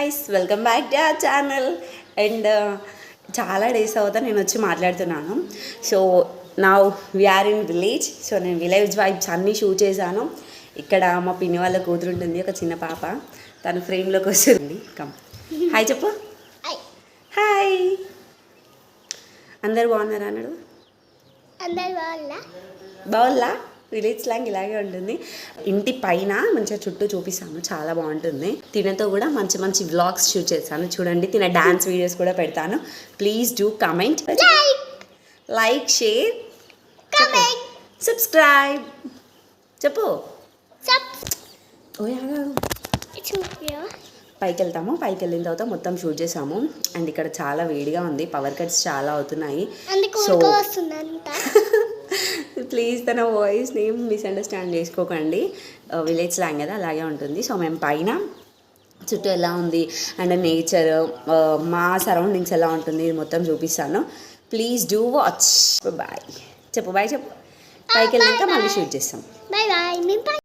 Guys, welcome back to our channel. And చాలా days అవుతా నేను వచ్చి మాట్లాడుతున్నాను. సో నా వీఆర్ ఇన్ విలేజ్. సో నేను విలేజ్ వైబ్స్ అన్నీ షూట్ చేశాను. ఇక్కడ మా పిన్ని వాళ్ళ కూతురు ఉంటుంది, ఒక చిన్న పాప. తను ఫ్రేమ్లోకి వస్తుంది. కమ్ హాయ్ చెప్పు. హాయ్. అందరు బాగున్నారా అన్నాడు. బాగుల్లా. విలేజ్ స్లాంగ్ ఇలాగే ఉంటుంది. ఇంటి పైన మంచిగా చుట్టూ చూపిస్తాను, చాలా బాగుంటుంది. తినతో కూడా మంచి మంచి వ్లాగ్స్ షూట్ చేస్తాను. చూడండి, తిన డాన్స్ వీడియోస్ కూడా పెడతాను. Please do comment, like, share, subscribe. చెప్పు. పైకి వెళ్తాము. పైకి వెళ్ళిన తర్వాత మొత్తం షూట్ చేసాము. అండ్ ఇక్కడ చాలా వేడిగా ఉంది, పవర్ కట్స్ చాలా అవుతున్నాయి. సో ప్లీజ్ తన వాయిస్ నేమ్ మిస్అండర్స్టాండ్ చేసుకోకండి. విలేజ్ స్లాంగ్ కదా, అలాగే ఉంటుంది. సో మేము పైన చుట్టూ ఎలా ఉంది అండ్ నేచర్, మా సరౌండింగ్స్ ఎలా ఉంటుంది ఇది మొత్తం చూపిస్తాను. Please do watch. బాయ్ చెప్పు. బాయ్ చెప్పు. పైకి వెళ్ళాక మళ్ళీ షూట్ చేస్తాం. Bye bye.